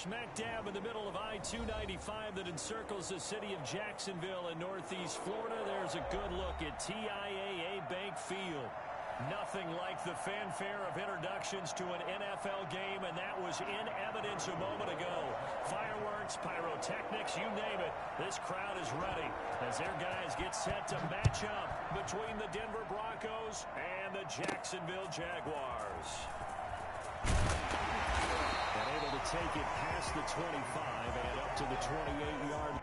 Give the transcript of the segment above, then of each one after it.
smack dab in the middle of I-295 that encircles the city of Jacksonville in northeast Florida. There's a good look at TIAA Bank Field. Nothing like the fanfare of introductions to an NFL game, and that was in evidence a moment ago. Fireworks, pyrotechnics, you name it. This crowd is ready as their guys get set to match up between the Denver Broncos and the Jacksonville Jaguars. And able to take it past the 25 and up to the 28-yard line.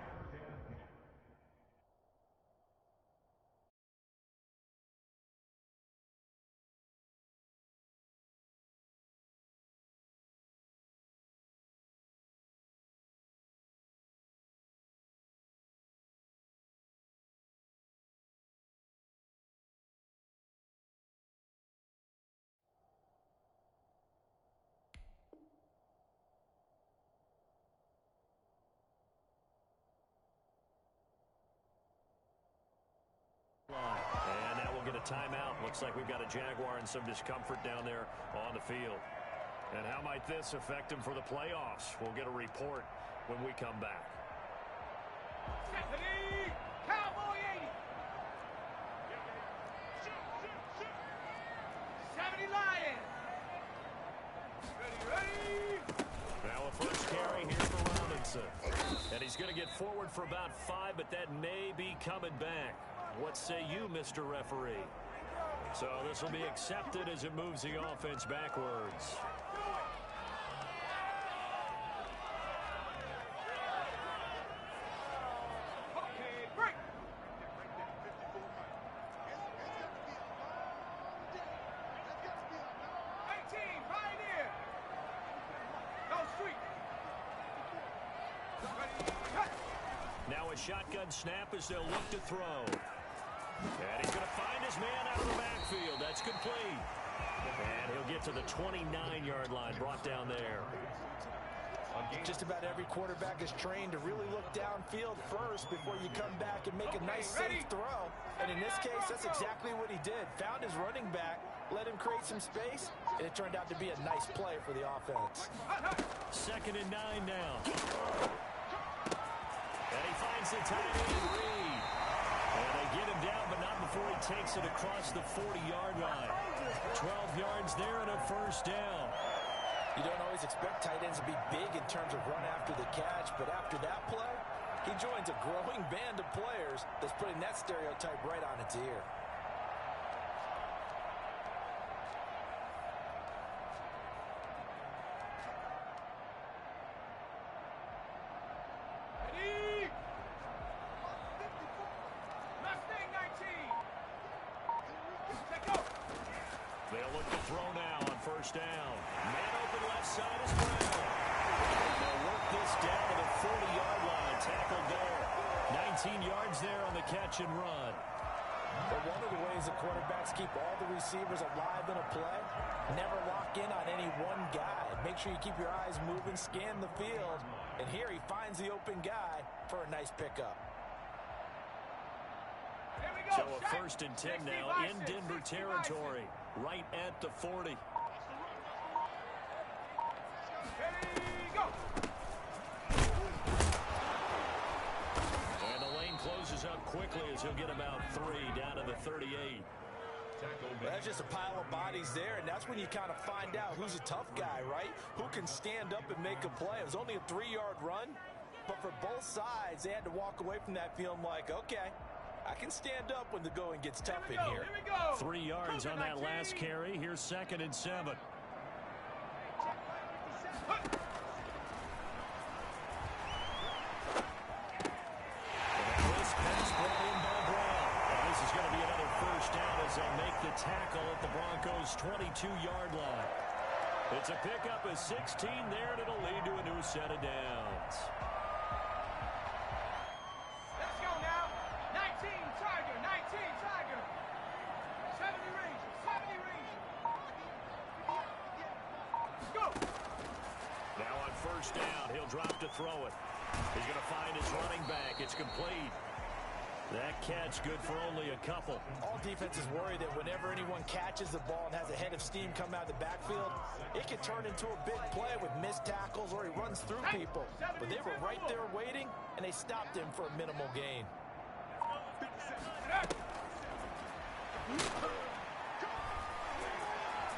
And now we'll get a timeout. Looks like we've got a Jaguar in some discomfort down there on the field. And how might this affect him for the playoffs? We'll get a report when we come back. Stephanie, Cowboy 80. 70 Lions. Ready. Now a first carry here for Robinson. And he's going to get forward for about 5, but that may be coming back. What say you, Mr. Referee? So this will be accepted as it moves the offense backwards. Okay, break. Pioneer. Go street. Now a shotgun snap as they'll look to throw. And he's going to find his man out of the backfield. That's complete. And he'll get to the 29-yard line, brought down there. Just about every quarterback is trained to really look downfield first before you come back and make a nice safe throw. And in this case, that's exactly what he did. Found his running back, let him create some space, and it turned out to be a nice play for the offense. 2nd and 9 now. And he finds the tight end, Reed. And they get him down, but not before he takes it across the 40-yard line. 12 yards there and a first down. You don't always expect tight ends to be big in terms of run after the catch, but after that play, he joins a growing band of players that's putting that stereotype right on its ear. They'll look to throw now on first down. Man open left side is Brown. They'll work this down to the 40-yard line. Tackled there. 19 yards there on the catch and run. But one of the ways the quarterbacks keep all the receivers alive in a play, never lock in on any one guy. Make sure you keep your eyes moving, scan the field. And here he finds the open guy for a nice pickup. So a 1st and 10 now in Denver territory, right at the 40. And the lane closes up quickly as he'll get about 3 down to the 38. That's just a pile of bodies there, and that's when you kind of find out who's a tough guy, right? Who can stand up and make a play. It was only a 3-yard run, but for both sides, they had to walk away from that feeling like, okay, I can stand up when the going gets tough in here. 3 yards on that last carry. Here's 2nd and 7. This pass brought in by Brown. And this is going to be another first down as they'll make the tackle at the Broncos' 22-yard line. It's a pickup of 16 there, and it'll lead to a new set of downs. Tiger. 70 Rangers. 70 Rangers. Go. Now on first down, he'll drop to throw it. He's going to find his running back. It's complete. That catch good for only a couple. All defenses worry that whenever anyone catches the ball and has a head of steam come out of the backfield, it can turn into a big play with missed tackles or he runs through people. But they were right there waiting, and they stopped him for a minimal gain.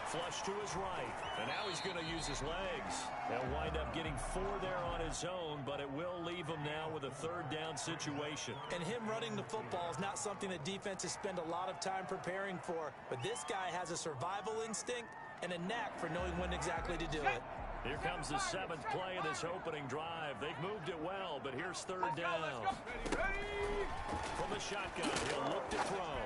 Flush to his right, and now he's going to use his legs. He'll wind up getting 4 there on his own, but it will leave him now with a third down situation. And him running the football is not something that defenses spend a lot of time preparing for, but this guy has a survival instinct and a knack for knowing when exactly to do it. Here comes the 7th play of this opening drive. They've moved it well, but here's third down. From the shotgun, he'll look to throw.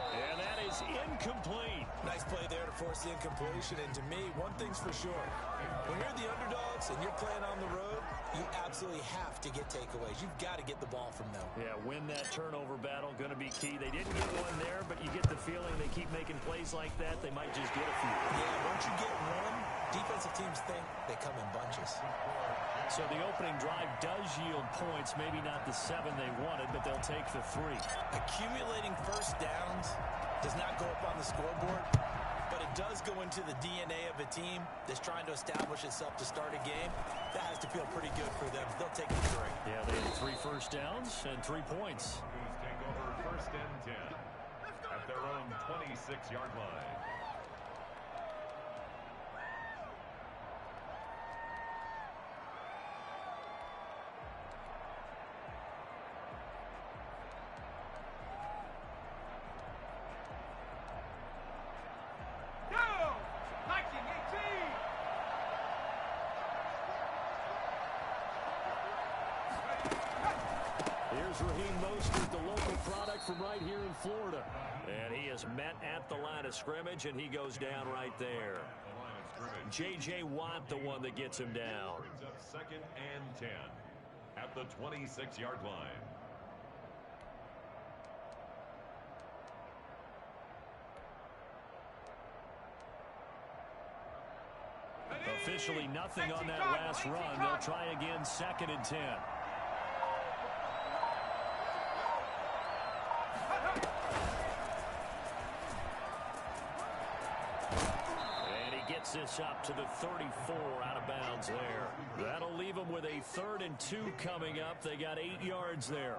And that is incomplete. Nice play there to force the incompletion. And to me, one thing's for sure. When you're the underdogs and you're playing on the road, you absolutely have to get takeaways. You've got to get the ball from them. Yeah, win that turnover battle, going to be key. They didn't get one there, but you get the feeling they keep making plays like that, they might just get a few. Yeah, once you get one, defensive teams think they come in bunches. So the opening drive does yield points, maybe not the 7 they wanted, but they'll take the 3. Accumulating first downs does not go up on the scoreboard, but it does go into the DNA of a team that's trying to establish itself to start a game. That has to feel pretty good for them. They'll take the 3. Yeah, they had 3 first downs and 3 points. Take over 1st and 10 at their own 26-yard line. From right here in Florida. And he is met at the line of scrimmage, and he goes down right there. J.J. Watt, the one that gets him down. 2nd and 10 at the 26-yard line. Officially nothing on that last run. They'll try again 2nd and 10. This up to the 34 out of bounds there. That'll leave them with a 3rd and 2 coming up. They got 8 yards there.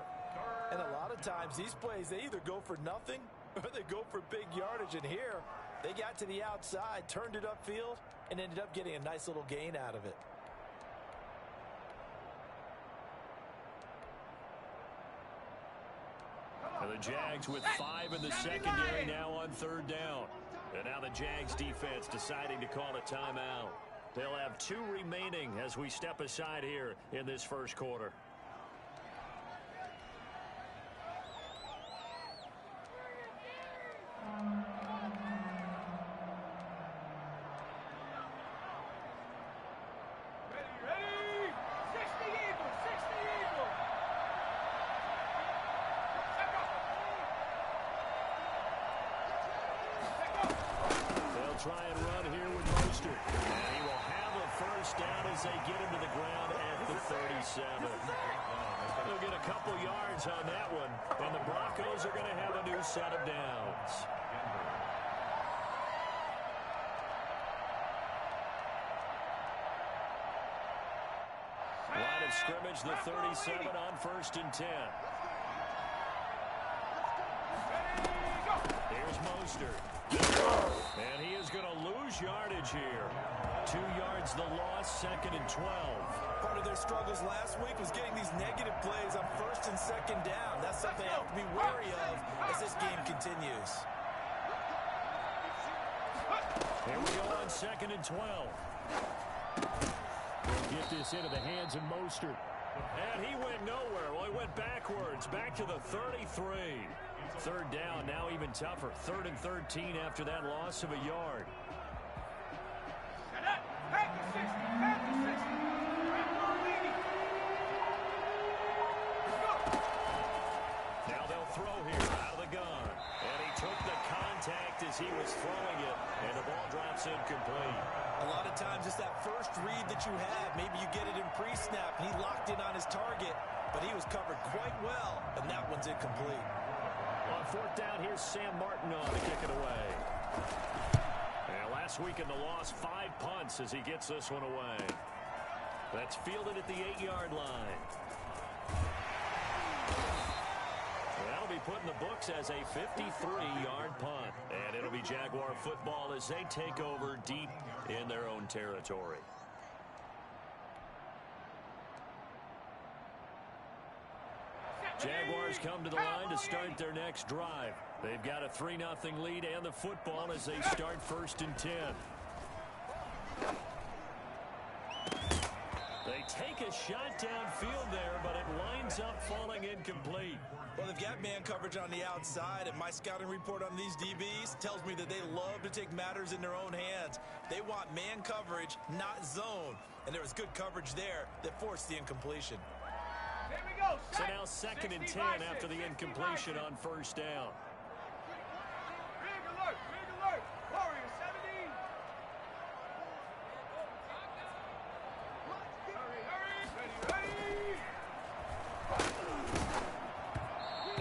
And a lot of times these plays, they either go for nothing or they go for big yardage. And here, they got to the outside, turned it upfield, and ended up getting a nice little gain out of it. And the Jags with 5 in the secondary now on 3rd down. And now the Jags defense deciding to call a timeout. They'll have 2 remaining as we step aside here in this first quarter. Try and run here with Mostert. And he will have a first down as they get him to the ground at the 37. They'll get a couple yards on that one, and the Broncos are going to have a new set of downs. Line of scrimmage, the 37 on 1st and 10. Here's Mostert. And he is going to lose yardage here. 2 yards the loss, 2nd and 12. Part of their struggles last week was getting these negative plays on 1st and 2nd down. That's something they have to be wary of as this game continues. Here we go on 2nd and 12. Get this into the hands of Mostert. And he went nowhere. Well, he went backwards, back to the 33. 3rd down, now even tougher. 3rd and 13 after that loss of a yard. Now they'll throw here out of the gun. And he took the contact as he was throwing it, and the ball drops incomplete. A lot of times it's that first read that you have. Maybe you get it in pre-snap, and he locked in on his target, but he was covered quite well, and that one's incomplete. On fourth down, here's Sam Martin on to kick it away. And last week in the loss, 5 punts as he gets this one away. That's fielded at the 8-yard line. That'll be put in the books as a 53-yard punt. And it'll be Jaguar football as they take over deep in their own territory. Jaguars come to the line to start their next drive. They've got a 3-0 lead and the football as they start 1st and 10. They take a shot downfield there, but it winds up falling incomplete. Well, they've got man coverage on the outside, and my scouting report on these DBs tells me that they love to take matters in their own hands. They want man coverage, not zone. And there was good coverage there that forced the incompletion. There we go. So now 2nd and 10 after the incompletion on 1st down. Big alert, big alert. Warriors 17. Hurry, hurry. Ready, ready.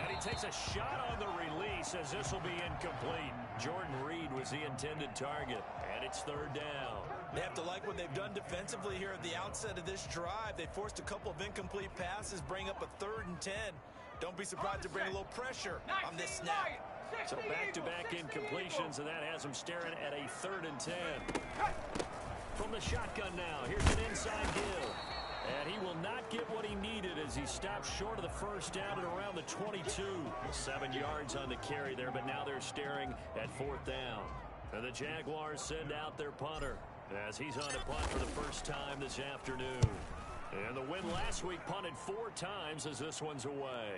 And he takes a shot on the release as this will be incomplete. Jordan Reed was the intended target, and it's 3rd down. They have to like what they've done defensively here at the outset of this drive. They forced a couple of incomplete passes, bring up a 3rd and 10. Don't be surprised to bring a little pressure on this snap. So back-to-back incompletions, and that has them staring at a 3rd and 10. From the shotgun now, here's an inside give. And he will not get what he needed as he stops short of the 1st down at around the 22. 7 yards on the carry there, but now they're staring at 4th down. And the Jaguars send out their punter as he's on a punt for the first time this afternoon. And the win last week punted 4 times as this one's away.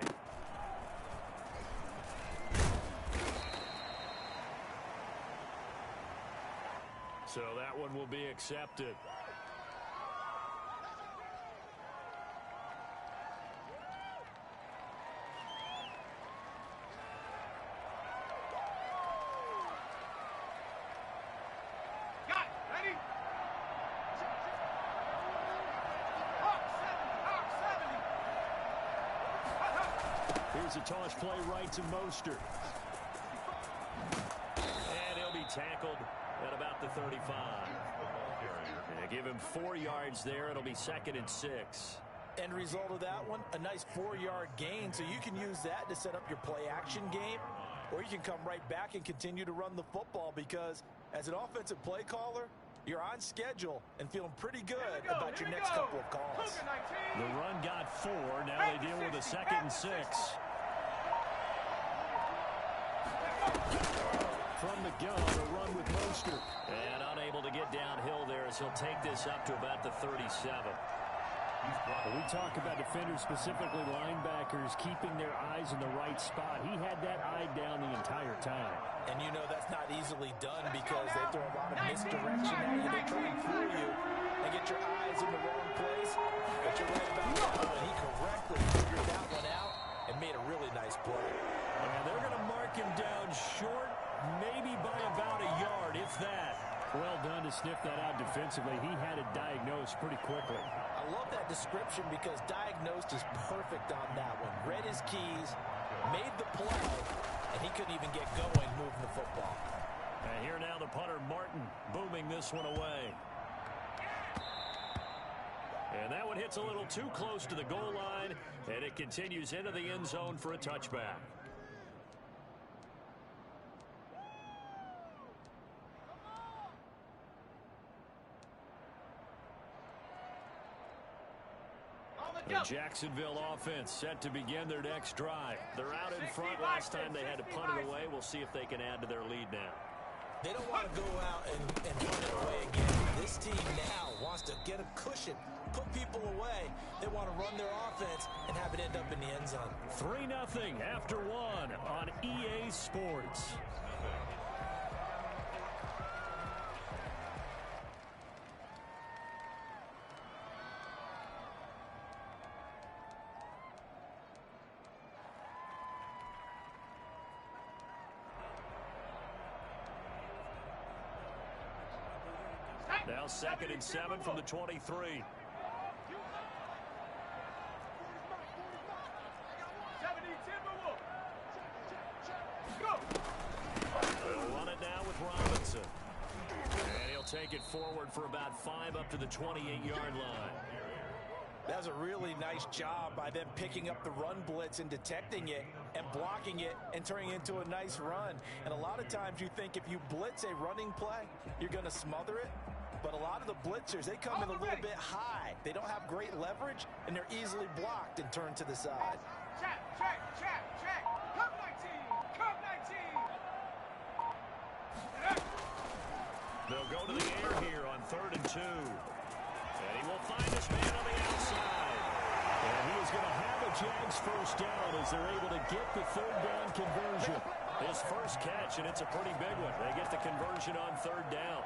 So that one will be accepted. Here's a toss play right to Mostert. And he'll be tackled at about the 35. And give him 4 yards there. It'll be 2nd and 6. End result of that one, a nice 4-yard gain. So you can use that to set up your play-action game, or you can come right back and continue to run the football because as an offensive play caller, you're on schedule and feeling pretty good about your next couple of calls. The run got 4. Now they deal with a 2nd and 6. From the gun, a run with Mostert. And unable to get downhill there as he'll take this up to about the 37. We talk about defenders, specifically linebackers, keeping their eyes in the right spot. He had that eye down the entire time. And you know that's not easily done because they throw a lot of misdirection at you. They try and fool you and get your eyes in the wrong place. But you're right about that one. He correctly figured that one out and made a really nice play. And they're going to mark him down short, maybe by about a yard, if that. Well done to sniff that out defensively. He had it diagnosed pretty quickly. I love that description because diagnosed is perfect on that one. Read his keys, made the play, and he couldn't even get going moving the football. And here now the punter, Martin, booming this one away. And that one hits a little too close to the goal line, and it continues into the end zone for a touchback. The Jacksonville offense set to begin their next drive. They're out in front. Last time they had to punt it away. We'll see if they can add to their lead now. They don't want to go out and punt it away again. This team now wants to get a cushion, put people away. They want to run their offense and have it end up in the end zone. 3-0 after 1 on EA Sports. Now 2nd and 7 from the 23. take it forward for about 5 up to the 28-yard line. That's a really nice job by them picking up the run blitz and detecting it and blocking it and turning it into a nice run. And a lot of times you think if you blitz a running play, you're going to smother it. But a lot of the blitzers, they come in a little bit high. They don't have great leverage, and they're easily blocked and turned to the side. Check, check, check, check. Come 19, come 19. They'll go to the air here on 3rd and 2. And he will find his man on the outside. And he is going to have a Jags first down as they're able to get the 3rd down conversion. His first catch, and it's a pretty big one. They get the conversion on 3rd down.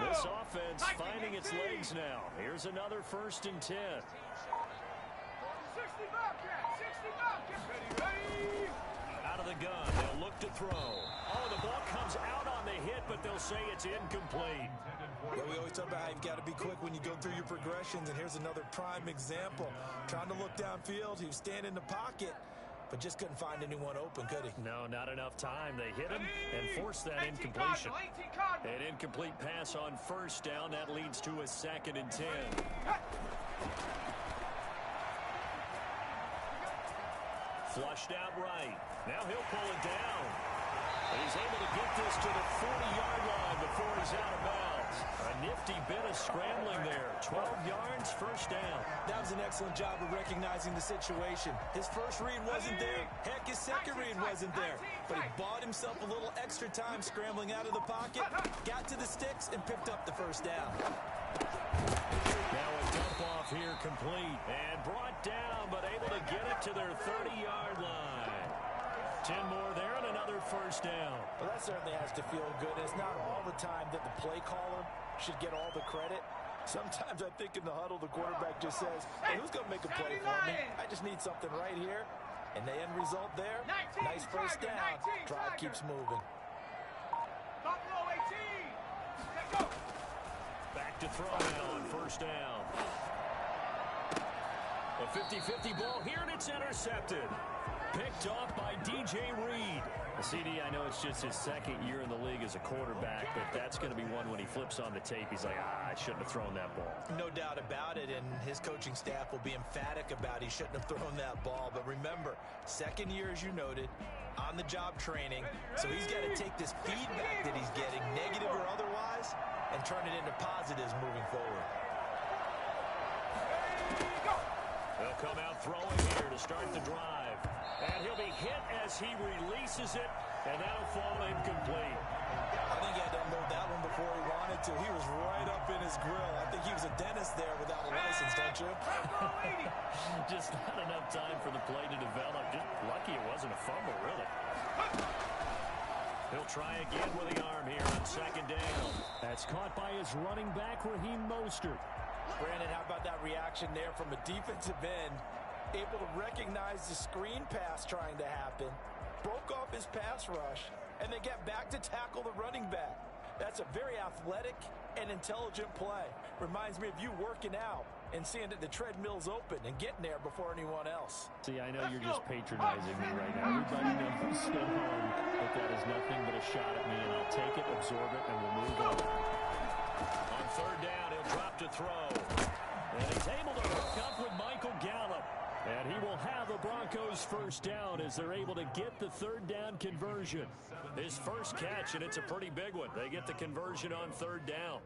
This offense finding its legs now. Here's another 1st and 10. 60 Bobcats, 60 Bobcats. Ready. Out of the gun, they'll look to throw. Oh, the ball comes out on the hit, but they'll say it's incomplete. Well, we always talk about how you've got to be quick when you go through your progressions, and here's another prime example. Trying to look downfield, he was standing in the pocket, but just couldn't find anyone open, could he? No, not enough time. They hit him and forced that incompletion. An incomplete pass on 1st down. That leads to a 2nd and 10. Flushed out right. Now he'll pull it down. And he's able to get this to the 40-yard line before he's out of bounds. A nifty bit of scrambling there. 12 yards, 1st down. That was an excellent job of recognizing the situation. His first read wasn't there. Heck, his second read wasn't there. But he bought himself a little extra time scrambling out of the pocket, got to the sticks, and picked up the 1st down. Now a dump off here complete. And brought down, but able to get it to their 30-yard line. 10 more there and another 1st down. Well, that certainly has to feel good. It's not all the time that the play caller should get all the credit. Sometimes I think in the huddle, the quarterback just says, hey, who's going to make a play for me? I just need something right here. And the end result there, nice 1st down. Drive keeps moving. Buffalo 18. Let's go. Back to throw now on 1st down. A 50-50 ball here, and it's intercepted. Picked off by DJ Reed. CD, I know it's just his 2nd year in the league as a quarterback, but that's going to be one when he flips on the tape. He's like, I shouldn't have thrown that ball. No doubt about it, and his coaching staff will be emphatic about he shouldn't have thrown that ball. But remember, 2nd year, as you noted, on-the-job training, so he's got to take this feedback that he's getting, negative or otherwise, and turn it into positives moving forward. They'll come out throwing here to start the drive. And he'll be hit as he releases it, and that'll fall incomplete. I think he had to unload that one before he wanted to. He was right up in his grill. I think he was a dentist there without a license, don't you? Just not enough time for the play to develop. Just lucky it wasn't a fumble, really. He'll try again with the arm here on 2nd down. That's caught by his running back, Raheem Mostert. Brandon, how about that reaction there from a defensive end? Able to recognize the screen pass trying to happen, broke off his pass rush, and then get back to tackle the running back. That's a very athletic and intelligent play. Reminds me of you working out and seeing that the treadmill's open and getting there before anyone else. See, I know you're just patronizing me right now. Everybody knows at home that that is nothing but a shot at me, and I'll take it, absorb it, and we'll move on. On 3rd down, he'll drop to throw. And he's able to hook up with Michael Gallup. And he will have the Broncos 1st down as they're able to get the 3rd down conversion. His first catch, and it's a pretty big one. They get the conversion on 3rd down.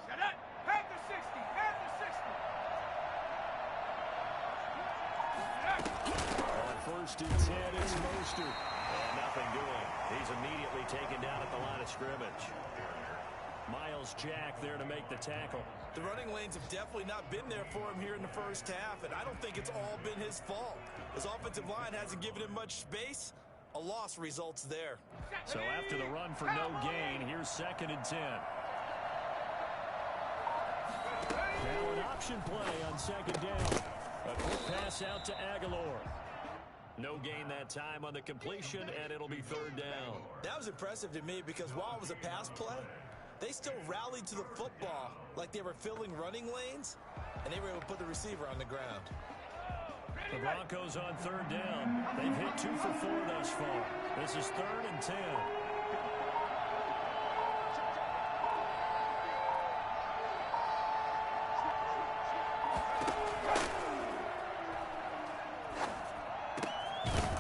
Set it. Head to 60. Head to 60. On 1st and 10, it's Mostert. And nothing doing. He's immediately taken down at the line of scrimmage. Myles Jack there to make the tackle. The running lanes have definitely not been there for him here in the 1st half, and I don't think it's all been his fault. His offensive line hasn't given him much space. A loss results there. So after the run for no gain, here's 2nd and 10. Now an option play on second down. A quick pass out to Aguilar. No gain that time on the completion, and it'll be third down. That was impressive to me because while it was a pass play, they still rallied to the football like they were filling running lanes, and they were able to put the receiver on the ground. The Broncos on third down. They've hit 2 for 4 thus far. This is 3rd and 10.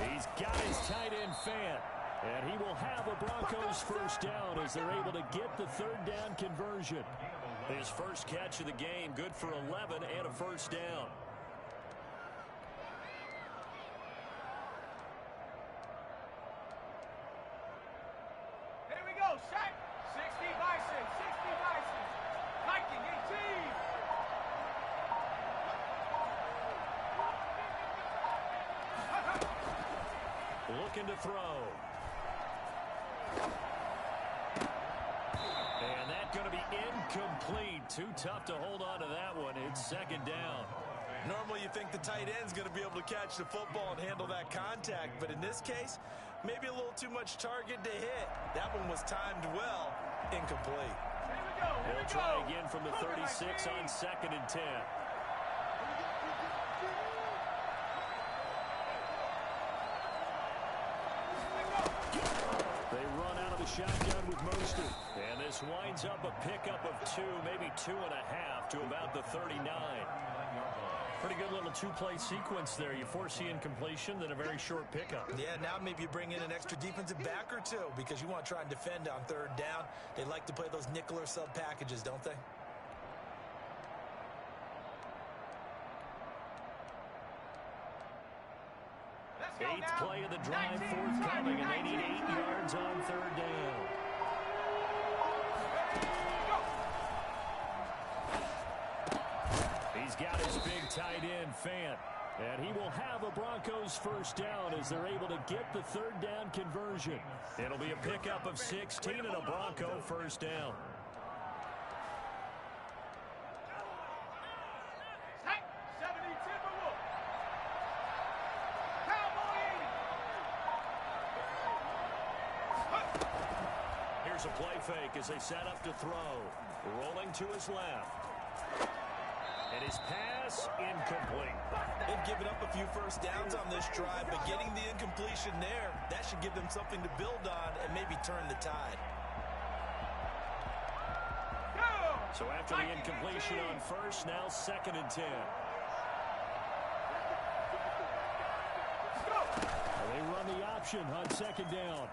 He's got his tight end Fant. And he will have a Broncos first down as they're able to get the third down conversion. His first catch of the game, good for 11 and a first down. Here we go, Shaq. 60 Bison, 60 Bison. Viking 18. Looking to throw. And that's going to be incomplete. Too tough to hold on to that one. It's second down. Normally you think the tight end's going to be able to catch the football and handle that contact, but in this case, maybe a little too much target to hit. That one was timed well. Incomplete. Here we go. Here we They'll try go. again from the 36 on second and 10. They run out of the shotgun with Mostert. And this winds up a pickup of 2, maybe 2.5 to about the 39. Pretty good little 2-play sequence there. You force the incompletion, then a very short pickup. Yeah, now maybe you bring in an extra defensive back or 2 because you want to try and defend on third down. They like to play those nickel or sub packages, don't they? Let's go Eighth now. play of the drive 19, forthcoming, and they need 19, 8 yards on third down. He's got his big tight end, Fant. And he will have a Broncos first down as they're able to get the third down conversion. It'll be a pickup of 16 and a Bronco first down. Tight. 70 Timberwolf. Cowboy 80. Here's a play fake as they set up to throw. Rolling to his left. And his pass incomplete. They've given up a few first downs on this drive, but getting the incompletion there, that should give them something to build on and maybe turn the tide. Go. So after the incompletion on first, now second and 10. Let's go. They run the option on second down.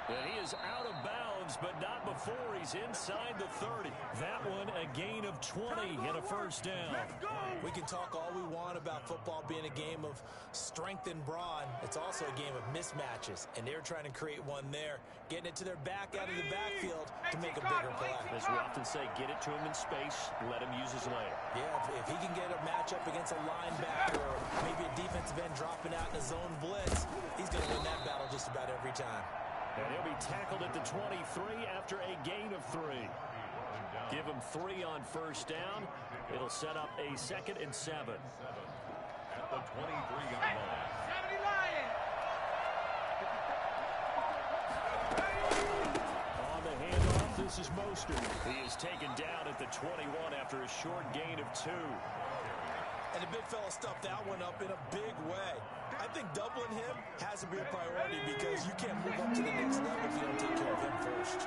And he is out of bounds, but not before he's inside the 30. That one a gain of 20 and a first down. We can talk all we want about football being a game of strength and brawn. It's also a game of mismatches, and they're trying to create one there, getting it to their back out of the backfield to make a bigger play. As we often say, get it to him in space, let him use his leg. Yeah, if he can get a matchup against a linebacker or maybe a defensive end dropping out in a zone blitz, he's going to win that battle just about every time. And he'll be tackled at the 23 after a gain of 3. Give him 3 on first down. It'll set up a 2nd and 7. At the 23-yard line. 70 Lions. On the handoff, this is Mostert. He is taken down at the 21 after a short gain of 2. And the big fella stuffed that one up in a big way. I think doubling him has to be a priority because you can't move up to the next level if you don't take care of him first.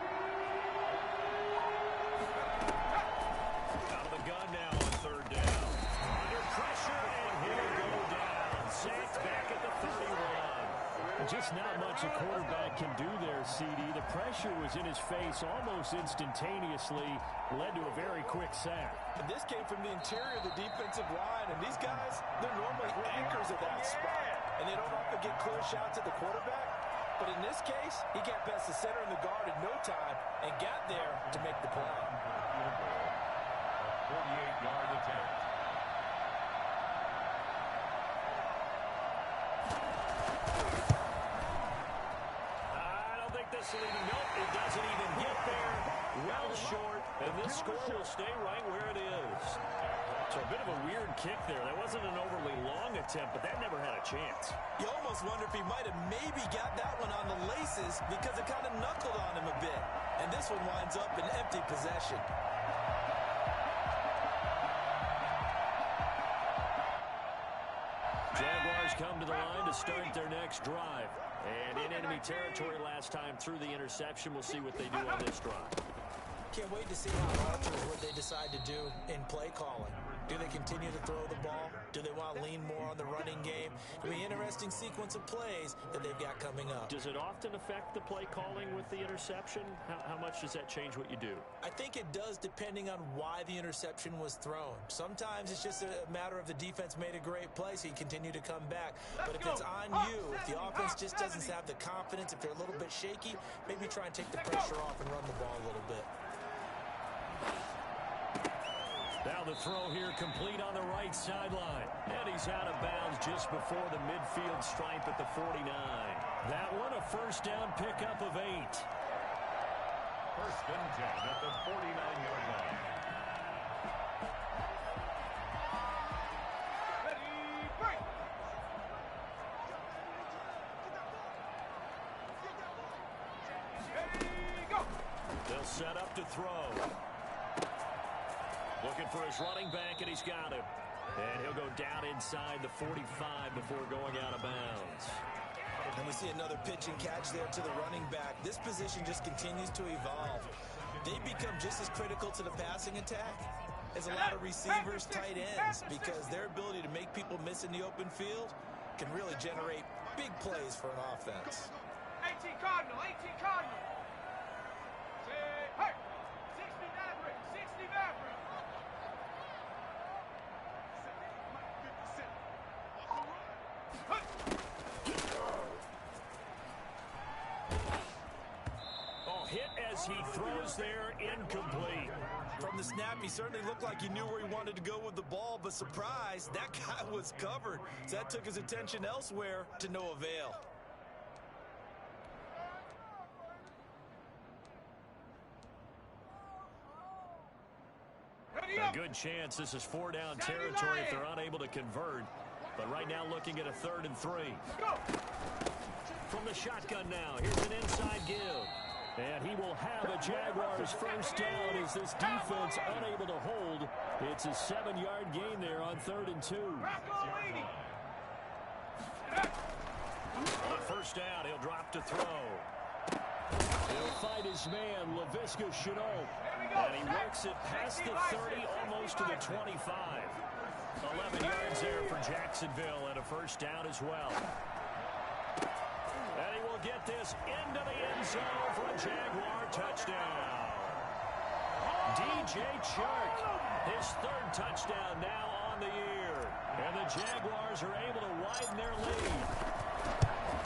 Out of the gun now on third down. Under pressure, and he'll go down. Sacked back at the 31. Just not much a quarterback can do there, CD. The pressure was in his face almost instantaneously, led to a very quick sack. And this came from the interior of the defensive line, and these guys, they're normally anchors at that spot, and they don't often get clear shots at the quarterback. But in this case, he got past the center and the guard in no time and got there to make the play. 48-yard attempt. I don't think this will even, nope, it doesn't even get there. well short, and this score will stay right where it is. So a bit of a weird kick there. That wasn't an overly long attempt, but that never had a chance. You almost wonder if he might have maybe got that one on the laces because it kind of knuckled on him a bit. And this one winds up in empty possession. Jaguars come to the line to start their next drive. And in enemy territory last time through the interception. We'll see what they do on this drive. Can't wait to see how it alters what they decide to do in play calling. Do they continue to throw the ball? Do they want to lean more on the running game? It'll be an interesting sequence of plays that they've got coming up. Does it often affect the play calling with the interception? How much does that change what you do? I think it does depending on why the interception was thrown. Sometimes it's just a matter of the defense made a great play, so you continue to come back. But if it's on you, if the offense just doesn't have the confidence, if they're a little bit shaky, maybe try and take the pressure off and run the ball a little bit. Now the throw here complete on the right sideline. And he's out of bounds just before the midfield stripe at the 49. That one a first down pickup of 8. First and 10 at the 49-yard line. Ready, break. Ready, go. They'll set up to throw. Looking for his running back, and he's got him. And he'll go down inside the 45 before going out of bounds. And we see another pitch and catch there to the running back. This position just continues to evolve. They become just as critical to the passing attack as a lot of receivers, tight ends, because their ability to make people miss in the open field can really generate big plays for an offense. 18 Cardinal, 18 Cardinal. Say, hey, 60 Maverick, 60 Maverick. Oh, hit as he throws there, incomplete. From the snap, he certainly looked like he knew where he wanted to go with the ball, but surprise, that guy was covered. So that took his attention elsewhere to no avail. A good chance this is 4-down territory if they're unable to convert. But right now looking at a 3rd and 3. From the shotgun now, here's an inside give. And he will have a Jaguars first down as this defense unable to hold. It's a 7-yard gain there on 3rd and 2. On first down, he'll drop to throw. He'll fight his man, LaVisca Chenault. And he works it past the 30, almost to the 25. 11 yards there for Jacksonville and a first down as well. And he will get this into the end zone for a Jaguar touchdown. DJ Chark, his 3rd touchdown now on the year. And the Jaguars are able to widen their lead.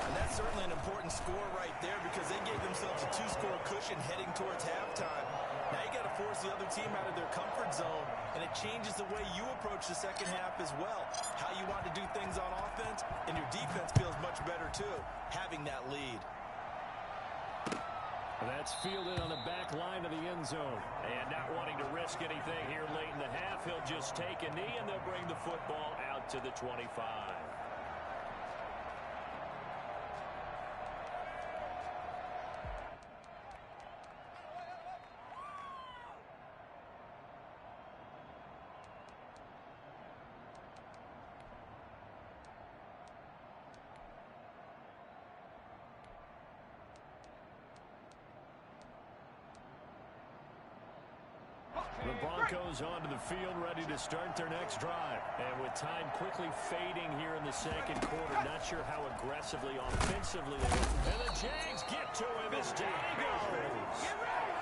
And that's certainly an important score right there because they gave themselves a 2-score cushion heading towards halftime. Now you got to force the other team out of their comfort zone, and it changes the way you approach the second half as well. How you want to do things on offense, and your defense feels much better too, having that lead. That's fielded on the back line of the end zone. And not wanting to risk anything here late in the half, he'll just take a knee, and they'll bring the football out to the 25. The Broncos onto the field, ready to start their next drive. And with time quickly fading here in the second quarter, not sure how aggressively, offensively they will. And the Jags get to him as down he goes.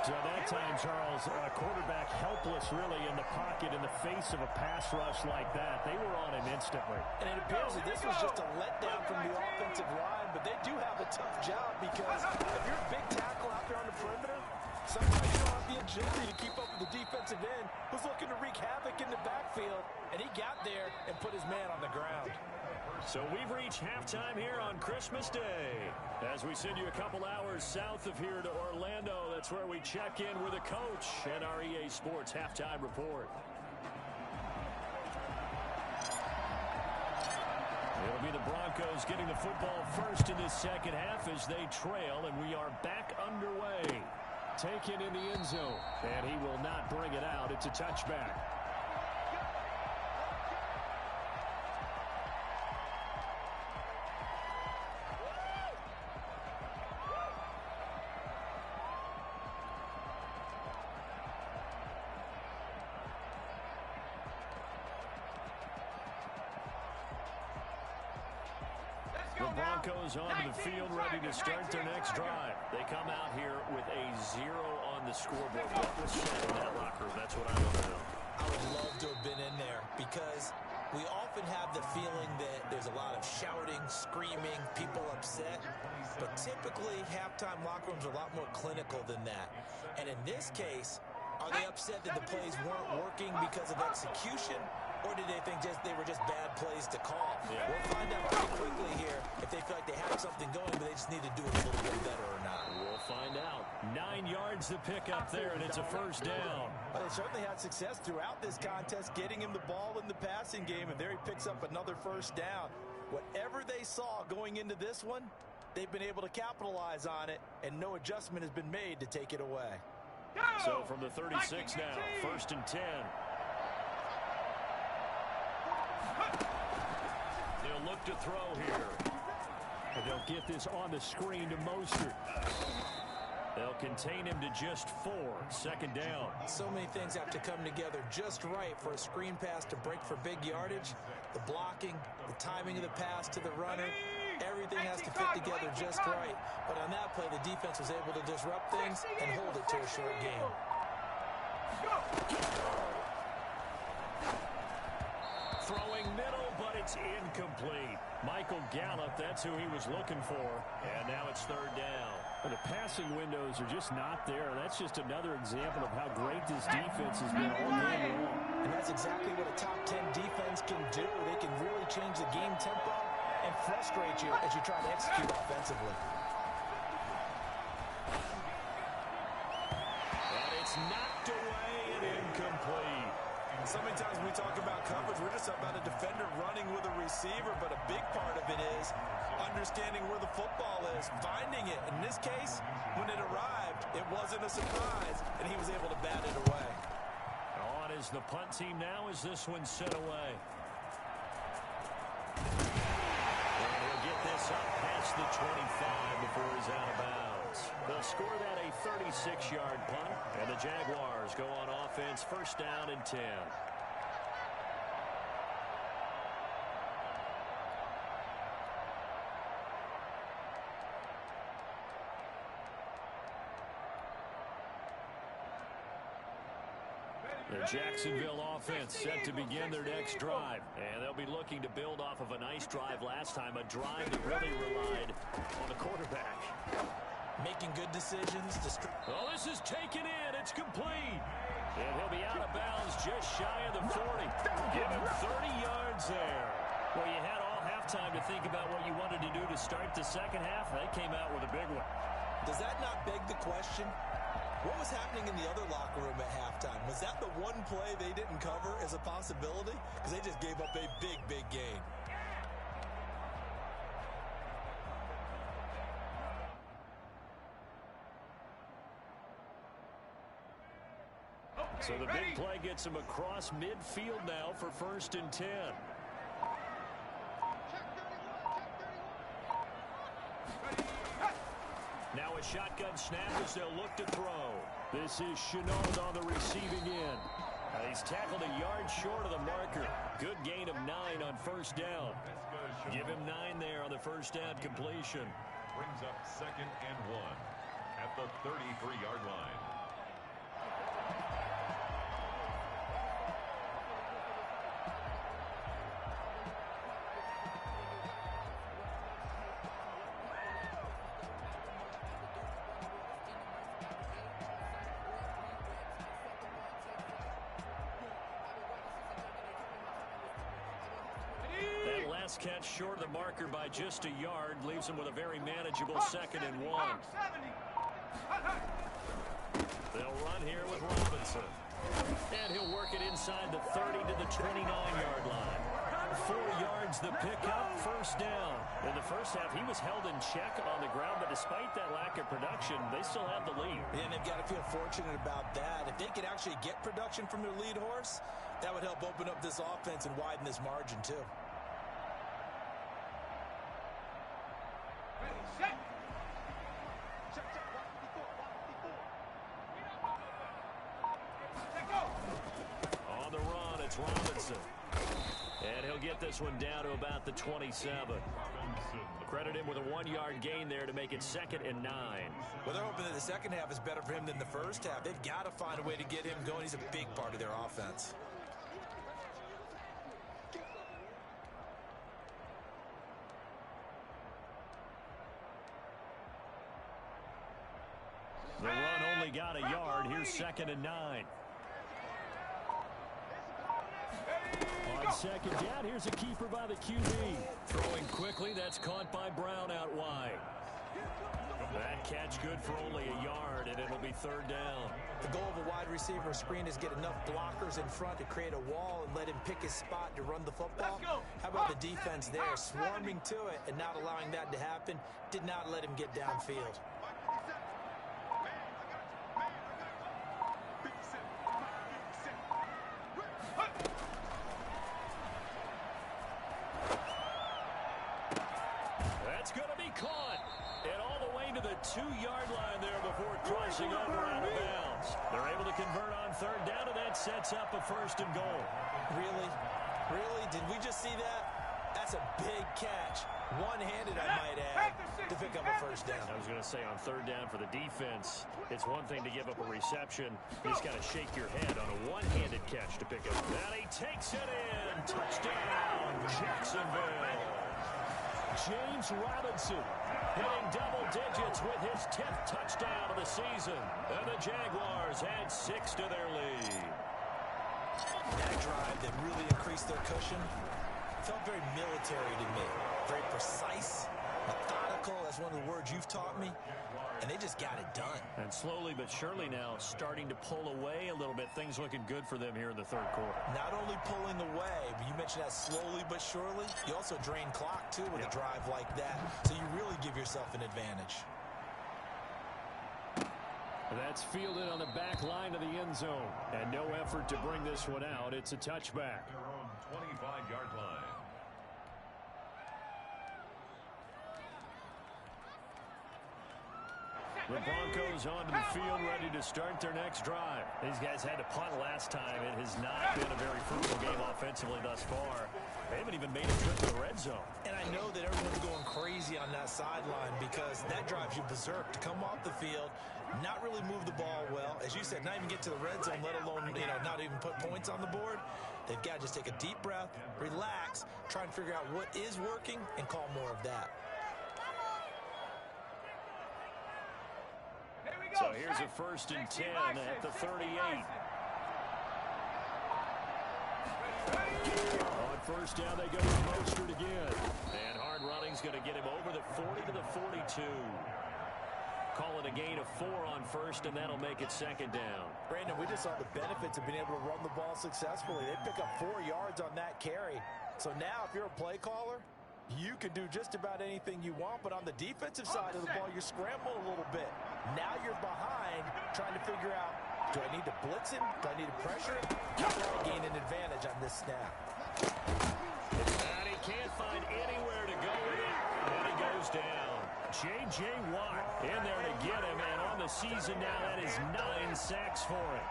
So that time, Charles, quarterback helpless really in the pocket in the face of a pass rush like that. They were on him instantly. And it appears that this was just a letdown from the offensive line, but they do have a tough job because if you're a big tackle out there on the perimeter, Somehow you don't have the agility to keep up with the defensive end who's looking to wreak havoc in the backfield, and he got there and put his man on the ground. So we've reached halftime here on Christmas Day. As we send you a couple hours south of here to Orlando, that's where we check in with a coach and our EA Sports halftime report. It'll be the Broncos getting the football first in this second half as they trail, and we are back underway. Taken in the end zone, and he will not bring it out. It's a touchback. The Broncos onto the field, ready to start their next drive. They come out here with a 0 on the scoreboard. What was said in that locker room? That's what I want to know. I would love to have been in there because we often have the feeling that there's a lot of shouting, screaming, people upset. But typically, halftime locker rooms are a lot more clinical than that. And in this case, are they upset that the plays weren't working because of execution? Or did they think they were just bad plays to call? Yeah. We'll find out pretty quickly here if they feel like they have something going, but they just need to do it a little bit better or not. We'll find out. 9 yards to pick up there, and it's a first down. Well, they certainly had success throughout this contest, getting him the ball in the passing game, and there he picks up another first down. Whatever they saw going into this one, they've been able to capitalize on it, and no adjustment has been made to take it away. So from the 36 now, 1st and 10. They'll look to throw here. And they'll get this on the screen to Mostert. They'll contain him to just 4. 2nd down. So many things have to come together just right for a screen pass to break for big yardage. The blocking, the timing of the pass to the runner, everything has to fit together just right. But on that play, the defense was able to disrupt things and hold it to a short game. Throwing middle, but it's incomplete. Michael Gallup, that's who he was looking for. And now it's 3rd down. Well, the passing windows are just not there. That's just another example of how great this defense has been all game long. And that's exactly what a top 10 defense can do. They can really change the game tempo and frustrate you as you try to execute offensively. And it's knocked away and incomplete. So many times when we talk about coverage, we're just about a defender running with a receiver, but a big part of it is understanding where the football is, finding it. In this case, when it arrived, it wasn't a surprise, and he was able to bat it away. On is the punt team now as this one's set away. And he'll get this up past the 25 before he's out of bounds. They'll score that a 36-yard punt, and the Jaguars go on offense, 1st down and 10. The Jacksonville offense set to begin their next drive. And they'll be looking to build off of a nice drive last time, a drive that really relied on the quarterback. Making good decisions. Oh, this is taken in. It's complete. And he'll be out of bounds just shy of the 40. Give him 30 yards there. Well, you had all halftime to think about what you wanted to do to start the second half. They came out with a big one. Does that not beg the question? What was happening in the other locker room at halftime? Was that the one play they didn't cover as a possibility? Because they just gave up a big, big gain. So the big play gets him across midfield now for 1st and 10. Now a shotgun snap as they'll look to throw. This is Chenault on the receiving end. He's tackled a yard short of the marker. Good gain of 9 on 1st down. Give him 9 there on the 1st down completion. Brings up 2nd and 1 at the 33-yard line. Nice catch short of the marker by just a yard. Leaves him with a very manageable 2nd and 1. They'll run here with Robinson. And he'll work it inside the 30 to the 29-yard line. 4 yards the pickup, 1st down. In the first half, he was held in check on the ground, but despite that lack of production, they still have the lead. And they've got to feel fortunate about that. If they could actually get production from their lead horse, that would help open up this offense and widen this margin, too. On the run, it's Robinson. And he'll get this one down to about the 27. Credit him with a 1-yard gain there to make it 2nd and 9. Well, they're hoping that the second half is better for him than the first half. They've got to find a way to get him going. He's a big part of their offense. The run only got a yard. Here's 2nd and 9. On 2nd down, here's a keeper by the QB. Throwing quickly, that's caught by Brown out wide. That catch good for only a yard, and it'll be 3rd down. The goal of a wide receiver screen is get enough blockers in front to create a wall and let him pick his spot to run the football. How about the defense there, swarming to it and not allowing that to happen? Did not let him get downfield. That's going to be caught. And all the way to the 2-yard line there before crossing over out of bounds. They're able to convert on 3rd down, and that sets up a 1st and goal. Really? Really? Did we just see that? That's a big catch. One-handed, I might add, to pick up a 1st down. I was going to say on 3rd down for the defense, it's one thing to give up a reception. You just got to shake your head on a one-handed catch to pick up. And he takes it in. Touchdown, Jacksonville. James Robinson hitting double digits with his 10th touchdown of the season. And the Jaguars add 6 to their lead. That drive that really increased their cushion felt very military to me. Very precise, methodical. That's one of the words you've taught me. And they just got it done. And slowly but surely now starting to pull away a little bit. Things looking good for them here in the 3rd quarter. Not only pulling away, but you mentioned that slowly but surely. You also drain clock, too, with a drive like that. So you really give yourself an advantage. That's fielded on the back line of the end zone. And no effort to bring this one out. It's a touchback. Their own 25-yard line. The Broncos onto the field, ready to start their next drive. These guys had to punt last time. It has not been a very fruitful game offensively thus far. They haven't even made a trip to the red zone. And I know that everyone's going crazy on that sideline because that drives you berserk to come off the field, not really move the ball well. As you said, not even get to the red zone, let alone, not even put points on the board. They've got to just take a deep breath, relax, try and figure out what is working, and call more of that. So here's a 1st and 10 at the 38. On 1st down, they go to Mostert again. And hard running's going to get him over the 40 to the 42. Call it a gain of 4 on 1st, and that'll make it 2nd down. Brandon, we just saw the benefits of being able to run the ball successfully. They pick up 4 yards on that carry. So now, if you're a play caller, you can do just about anything you want, but on the defensive side of the ball, you're scrambling a little bit. Now you're behind, trying to figure out, do I need to blitz him? Do I need to pressure him? How do I gain an advantage on this snap? And he can't find anywhere to go with it, and he goes down. J.J. Watt in there to get him, and on the season now, that is 9 sacks for him.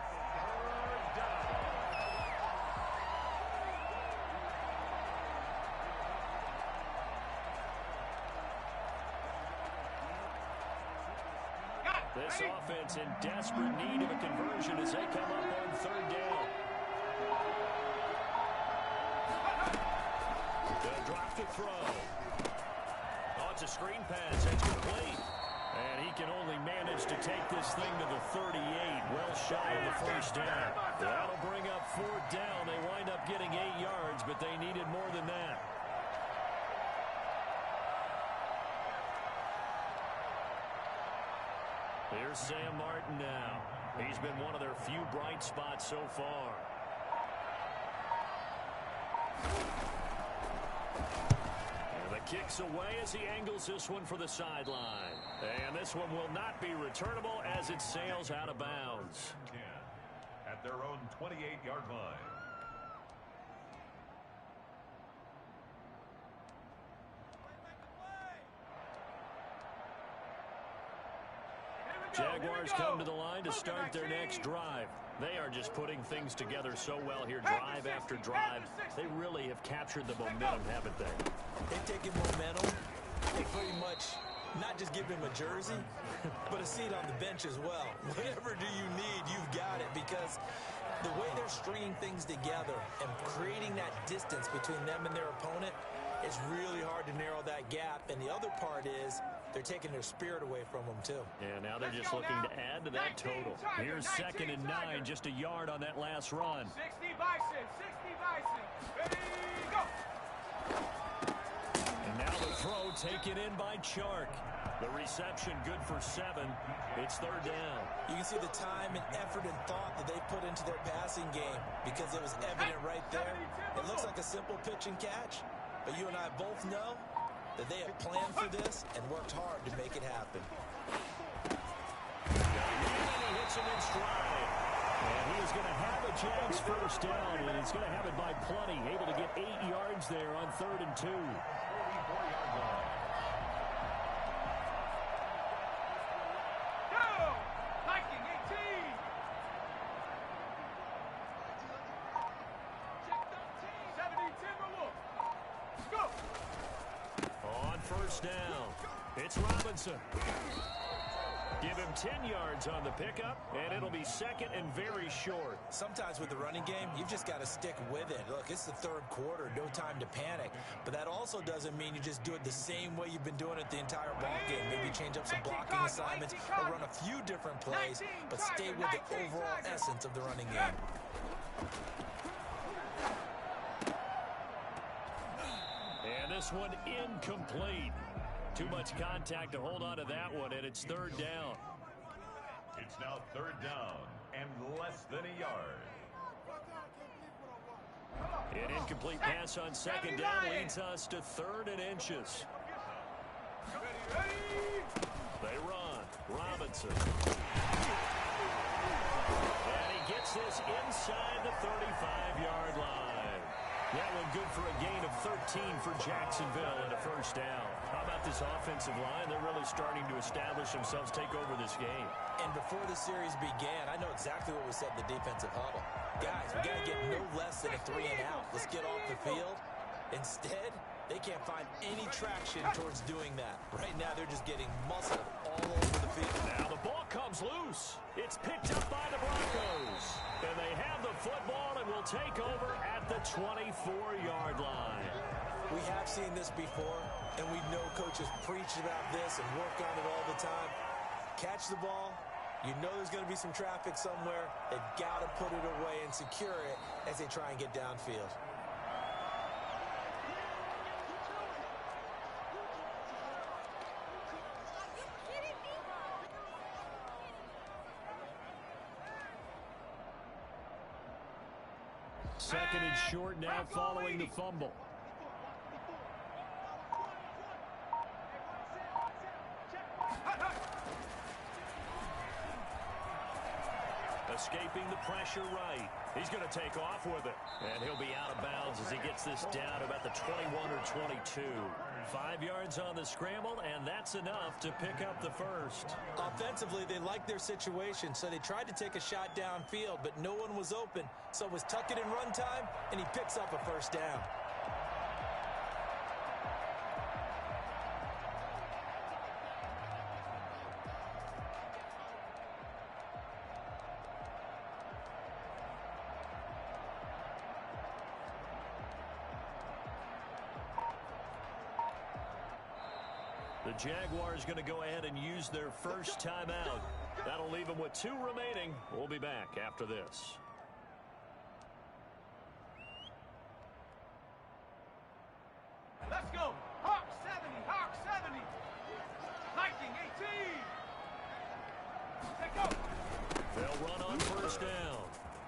This offense in desperate need of a conversion as they come up on 3rd down. They'll drop to throw. Oh, it's a screen pass. It's complete. And he can only manage to take this thing to the 38. Well shy of the 1st down. That'll bring up 4th down. They wind up getting 8 yards, but they needed more than that. Here's Sam Martin now. He's been one of their few bright spots so far. And the kick's away as he angles this one for the sideline. And this one will not be returnable as it sails out of bounds. At their own 28-yard line. Jaguars come to the line to start their next drive. They are just putting things together so well here, drive after drive. They really have captured the momentum, haven't they? They've taken momentum. They pretty much not just give him a jersey, but a seat on the bench as well. Whatever do you need, you've got it, because the way they're stringing things together and creating that distance between them and their opponent, it's really hard to narrow that gap. And the other part is they're taking their spirit away from them, too. Yeah, now they're just looking to add to that total. Here's 2nd and 9, just a yard on that last run. 60 Bison, 60 Bison. Ready, go. And now the throw taken in by Chark. The reception good for 7. It's 3rd down. You can see the time and effort and thought that they put into their passing game, because it was evident right there. It looks like a simple pitch and catch, but you and I both know that they have planned for this and worked hard to make it happen. And he hits him in stride. And he is going to have a Jags first down, and he's going to have it by plenty. Able to get 8 yards there on 3rd and 2. 44-yard line. Go! Viking 18. 70 Timberwolves. Go! On 1st down, it's Robinson. Give him 10 yards on the pickup, and it'll be 2nd and very short. Sometimes with the running game, you've just got to stick with it. Look, it's the 3rd quarter, no time to panic. But that also doesn't mean you just do it the same way you've been doing it the entire ball game. Maybe change up some blocking assignments or run a few different plays, but stay with the overall essence of the running game. And this one incomplete. Too much contact to hold on to that one, and it's 3rd down. It's now 3rd down and less than a yard. An incomplete pass on 2nd down leads us to 3rd and inches. They run. Robinson. And he gets this inside the 35-yard line. That one good for a gain of 13 for Jacksonville and a first down. How about this offensive line? They're really starting to establish themselves, take over this game. And before the series began, I know exactly what we said in the defensive huddle. Guys, we got to get no less than a 3 and out. Let's get off the field. Instead, they can't find any traction towards doing that. Right now, they're just getting muscle all over the field. Now the ball comes loose. It's picked up by the Broncos. And they have the football and will take over at the 24-yard line. We have seen this before, and we know coaches preach about this and work on it all the time. Catch the ball. You know there's going to be some traffic somewhere. They've got to put it away and secure it as they try and get downfield. Second and short now following the fumble. Escaping the pressure right. He's going to take off with it. And he'll be out of bounds as he gets this down to about the 21 or 22. 5 yards on the scramble, and that's enough to pick up the first. Offensively, they liked their situation, so they tried to take a shot downfield, but no one was open. So it was tuck it and run time, and he picks up a first down. The Jaguars going to go ahead and use their first timeout. That'll leave them with 2 remaining. We'll be back after this. Let's go. Hawk 70, Hawk 70. Viking They'll run on first down.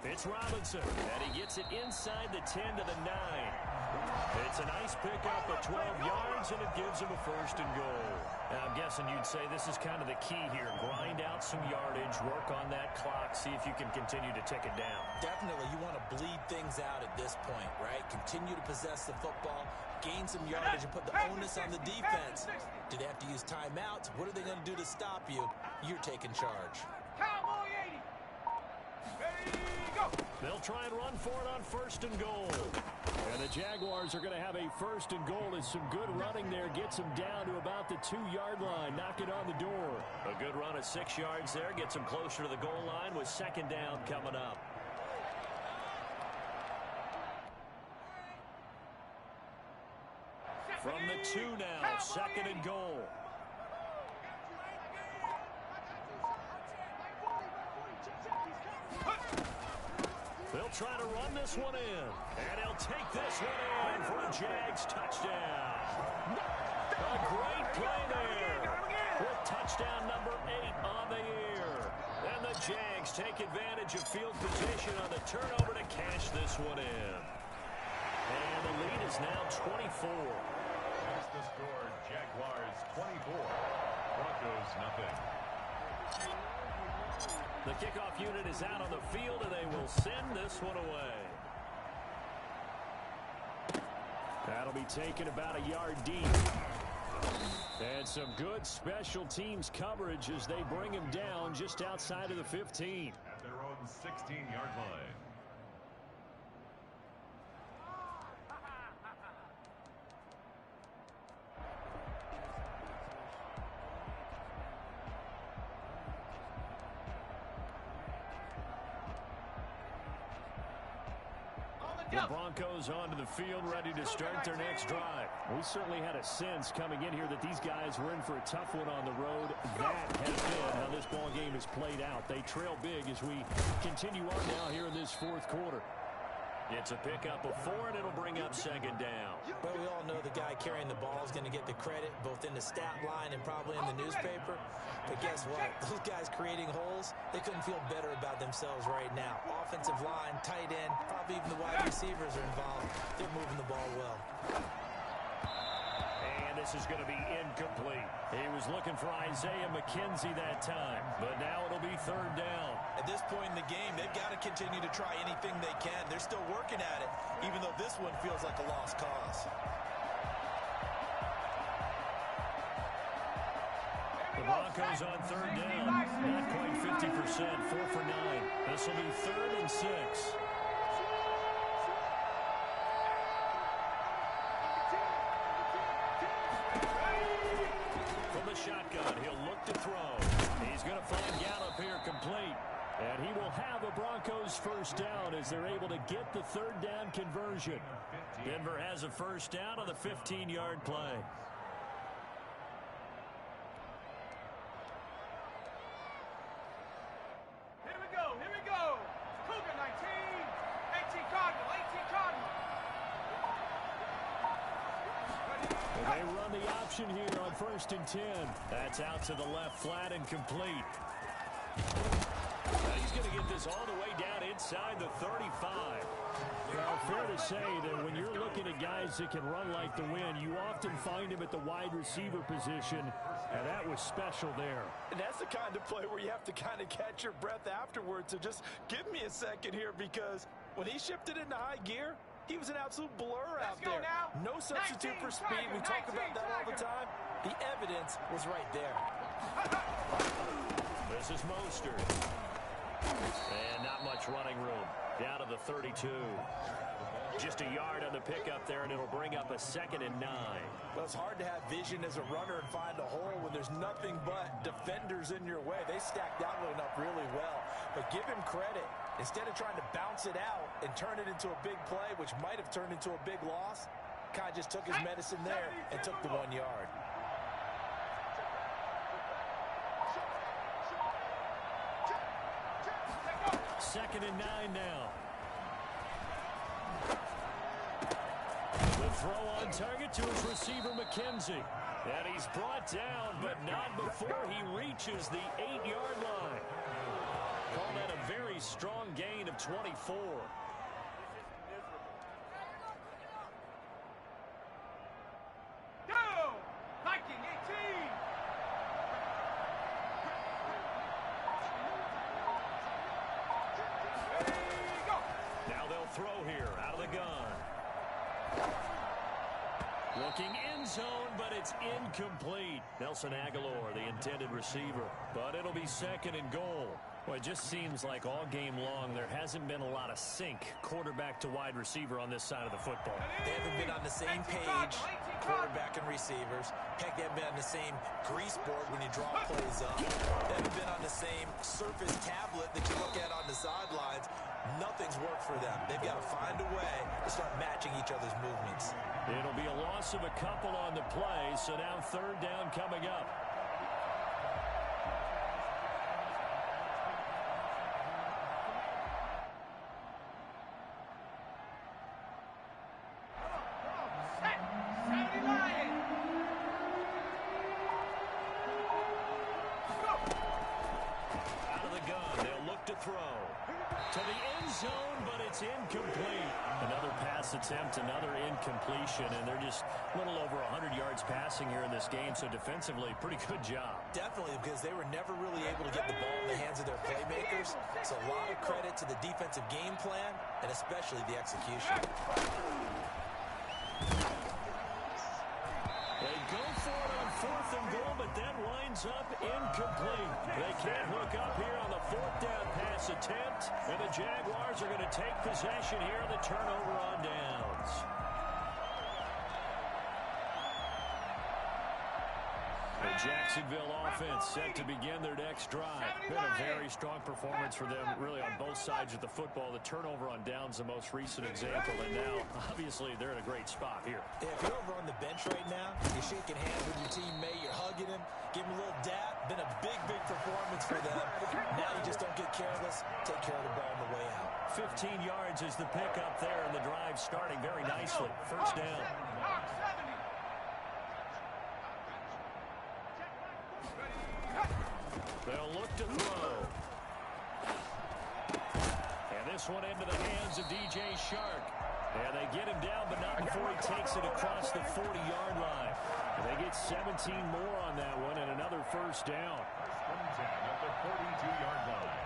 It's Robinson, and he gets it inside the 10 to the 9. It's a nice pickup of 12 yards, and it gives him a first and goal. And I'm guessing you'd say this is kind of the key here. Grind out some yardage, work on that clock, see if you can continue to tick it down. Definitely, you want to bleed things out at this point, right? Continue to possess the football, gain some yardage, and put the onus on the defense. Do they have to use timeouts? What are they going to do to stop you? You're taking charge. Cowboy 80. Ready, go. They'll try and run for it on first and goal. And the Jaguars are going to have a first and goal as some good running there gets them down to about the 2-yard line. Knock it on the door. A good run of 6 yards there gets them closer to the goal line with second down coming up. From the 2 now, second and goal. They'll try to run this one in. And he'll take this one in for a Jags touchdown. A great play there. With touchdown number 8 on the year. And the Jags take advantage of field position on the turnover to cash this one in. And the lead is now 24. Here's the score, Jaguars 24, Broncos nothing. The kickoff unit is out on the field, and they will send this one away. That'll be taken about a yard deep. And some good special teams coverage as they bring him down just outside of the 15. At their own 16-yard line. The Broncos onto the field, ready to start their next drive. We certainly had a sense coming in here that these guys were in for a tough one on the road. That has been how this ball game has played out. They trail big as we continue on now here in this fourth quarter. It's a pickup of 4, and it'll bring up second down. Well, we all know the guy carrying the ball is going to get the credit, both in the stat line and probably in the newspaper. But guess what? Those guys creating holes, they couldn't feel better about themselves right now. Offensive line, tight end, probably even the wide receivers are involved. They're moving the ball well. And this is going to be incomplete. He was looking for Isaiah McKenzie that time, but now it'll be third down. At this point in the game, they've got to continue to try anything they can. They're still working at it, even though this one feels like a lost cause. The Broncos on third down, not quite 50%, 4 for 9. This will be 3rd and 6. From the shotgun, he'll look to throw. He's going to find Gallup here complete. And he will have a Broncos first down as they're able to get the third down conversion. Denver has a first down on the 15-yard play. Here we go, here we go. Cougar 19, 18 Cardinal, 18 Cardinal. And they run the option here on 1st and 10. That's out to the left, flat and complete. Now he's going to get this all the way down inside the 35. Well, fair to say that when you're looking at guys that can run like the wind, you often find him at the wide receiver position, and that was special there. And that's the kind of play where you have to kind of catch your breath afterwards. So just give me a second here, because when he shifted into high gear, he was an absolute blur out there. No substitute for speed. We talk about that all the time. The evidence was right there. This is Mostert. And not much running room. Down to the 32. Just a yard on the pickup there, and it'll bring up a 2nd and 9. Well, it's hard to have vision as a runner and find a hole when there's nothing but defenders in your way. They stacked that one up really well. But give him credit. Instead of trying to bounce it out and turn it into a big play, which might have turned into a big loss, Kai just took his medicine there and took the 1 yard. Second and 9 now. The throw on target to his receiver, McKenzie. And he's brought down, but not before he reaches the 8-yard line. Call that a very strong gain of 24. Throw here out of the gun. Looking end zone, but it's incomplete. Nelson Aguilar, the intended receiver. But it'll be second and goal. Well, it just seems like all game long there hasn't been a lot of sync quarterback to wide receiver on this side of the football. They haven't been on the same page, quarterback and receivers. Heck, they haven't been on the same grease board when you draw plays up. They haven't been on the same surface tablet that you look at on the sidelines. Nothing's worked for them. They've got to find a way to start matching each other's movements. It'll be a loss of a couple on the play, so now third down coming up. Out of the gun, they'll look to throw. To the end zone, but it's incomplete. Another pass attempt, another incompletion, and they're just a little over 100 yards passing here in this game, so defensively, pretty good job. Definitely, because they were never really able to get the ball in the hands of their playmakers. So a lot of credit to the defensive game plan, and especially the execution. They go for it on fourth and goal, but that winds up incomplete. They can't hook up here on the fourth down pass attempt, and the Jaguars are going to take possession here on the turnover on downs. The Jacksonville offense set to begin their next drive. Been a very strong performance for them, really, on both sides of the football. The turnover on downs, the most recent example, and now, obviously, they're in a great spot here. If you're over on the bench right now, you're shaking hands with your teammate, you're hugging him, give him a little dap. Been a big, big performance for them. Now you just don't get careless. Take care of the ball on the way out. 15 yards is the pickup there, and the drive starting very nicely. First down. They'll look to throw. And this one into the hands of DJ Shark. And they get him down, but not before he takes it across the 40-yard line. And they get 17 more on that one and another first down. First and 10 at the 42-yard line.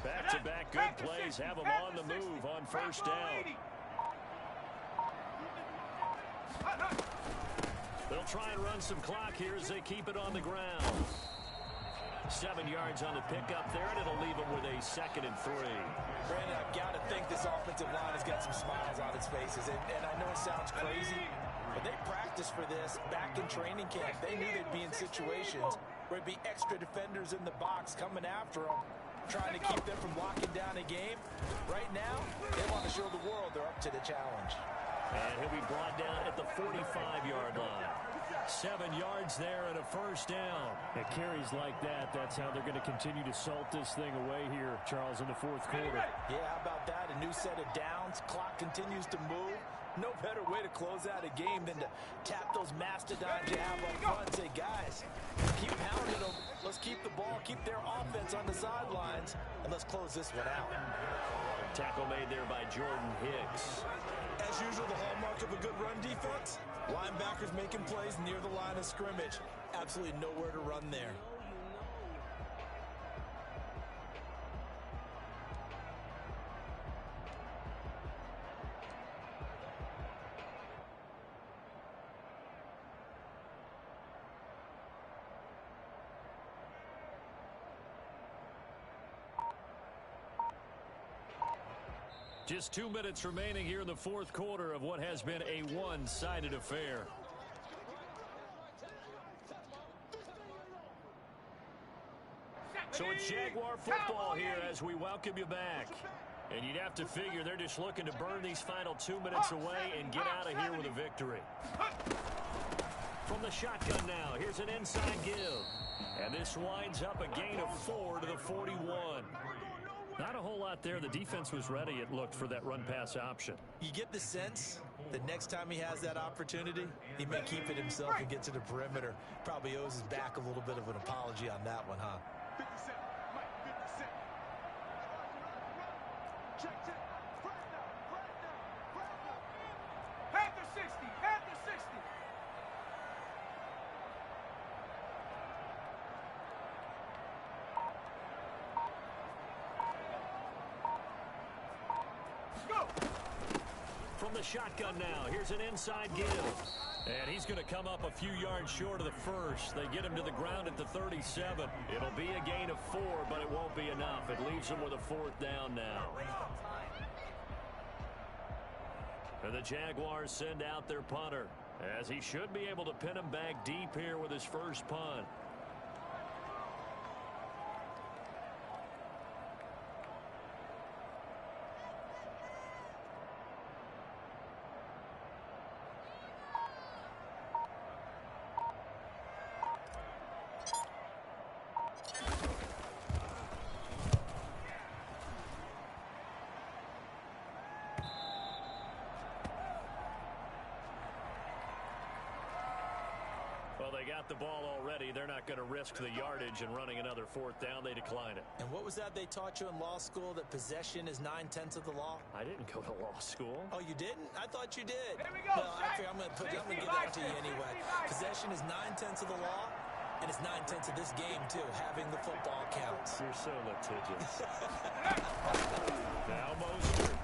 Back-to-back good plays have them on the move on first down. They'll try and run some clock here as they keep it on the ground. 7 yards on the pickup there, and it'll leave them with a 2nd and 3. Brandon, I've got to think this offensive line has got some smiles on its faces. And I know it sounds crazy, but they practiced for this back in training camp. They knew they'd be in situations where it'd be extra defenders in the box coming after them, trying to keep them from locking down a game. Right now, they want to show the world they're up to the challenge. And he'll be brought down at the 45-yard line. 7 yards there and a first down. It carries like that. That's how they're going to continue to salt this thing away here, Charles, in the fourth quarter. Yeah, how about that? A new set of downs. Clock continues to move. No better way to close out a game than to tap those mastodons you have up front and say, guys, keep pounding them. Let's keep the ball, keep their offense on the sidelines, and let's close this one out. Tackle made there by Jordan Hicks. As usual, the hallmark of a good run defense, linebackers making plays near the line of scrimmage. Absolutely nowhere to run there. Just 2 minutes remaining here in the fourth quarter of what has been a one-sided affair. So it's Jaguar football here as we welcome you back. And you'd have to figure they're just looking to burn these final 2 minutes away and get out of here with a victory. From the shotgun now, here's an inside give. And this winds up a gain of 4 to the 41. Not a whole lot there. The defense was ready, it looked, for that run-pass option. You get the sense that next time he has that opportunity, he may keep it himself and get to the perimeter. Probably owes his back a little bit of an apology on that one, huh? 57, Mike, 57. Check. Panther 60, Panther 60. Go! From the shotgun now, here's an inside give. And he's going to come up a few yards short of the first. They get him to the ground at the 37. It'll be a gain of 4, but it won't be enough. It leaves them with a 4th down now. And the Jaguars send out their punter, as he should be able to pin him back deep here with his first punt. Well, they got the ball already. They're not going to risk the yardage and running another 4th down. They decline it. And what was that they taught you in law school, that possession is 9/10 of the law? I didn't go to law school. Oh, you didn't? I thought you did. Here we go, Well, Shaq. I'm going to give it out to you anyway. Possession is 9/10 of the law, and it's 9/10 of this game, too. Having the football counts. You're so litigious. Now Mostert.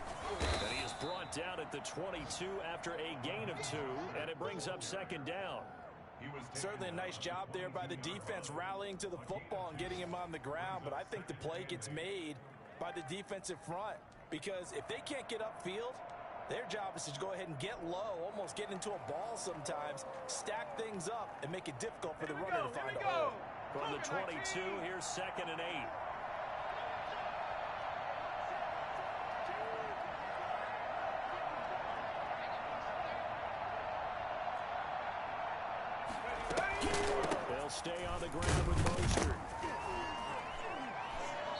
And he is brought down at the 22 after a gain of 2, and it brings up 2nd down. Certainly a nice job there by the defense, rallying to the football and getting him on the ground. But I think the play gets made by the defensive front, because if they can't get upfield, their job is to go ahead and get low, almost get into a ball sometimes, stack things up, and make it difficult for the runner to find a hole. From the 22, here's 2nd and 8. They'll stay on the ground with Mostert.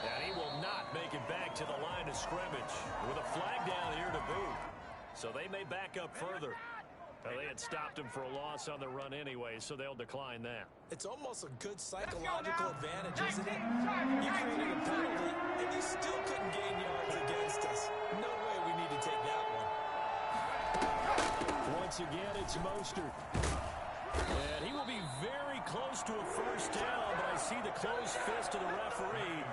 And he will not make it back to the line of scrimmage with a flag down here to boot. So they may back up further. Well, they had stopped him for a loss on the run anyway, so they'll decline that. It's almost a good psychological advantage, isn't it? You created a penalty, and you still couldn't gain yards against us. No way we need to take that one. Once again, it's Mostert. And he will be very close to a 1st down, but I see the closed fist of the referee,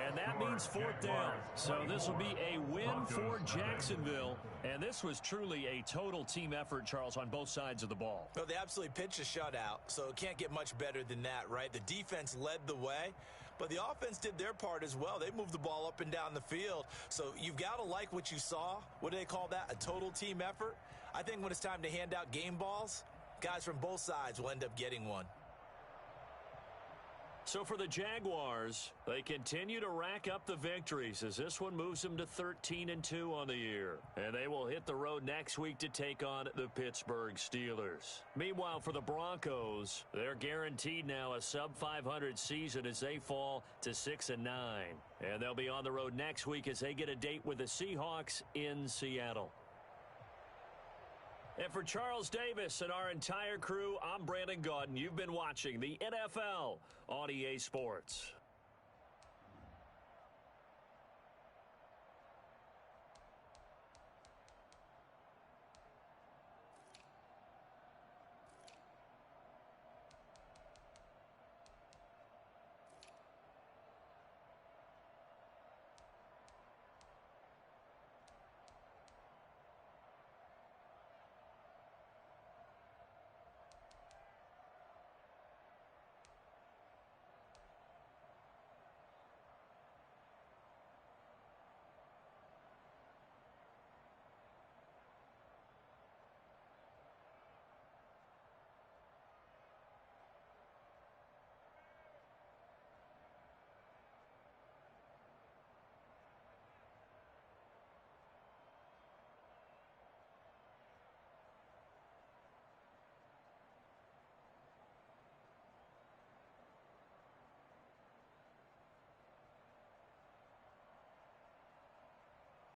and that means 4th down. So this will be a win for Jacksonville, and this was truly a total team effort, Charles, on both sides of the ball. Well, they absolutely pitched a shutout, so it can't get much better than that, right? The defense led the way, but the offense did their part as well. They moved the ball up and down the field, so you've got to like what you saw. What do they call that? A total team effort? I think when it's time to hand out game balls, guys from both sides will end up getting one. So for the Jaguars, they continue to rack up the victories as this one moves them to 13-2 on the year. And they will hit the road next week to take on the Pittsburgh Steelers. Meanwhile, for the Broncos, they're guaranteed now a sub-500 season as they fall to 6-9. And they'll be on the road next week as they get a date with the Seahawks in Seattle. And for Charles Davis and our entire crew, I'm Brandon Gaudin. You've been watching the NFL on EA Sports.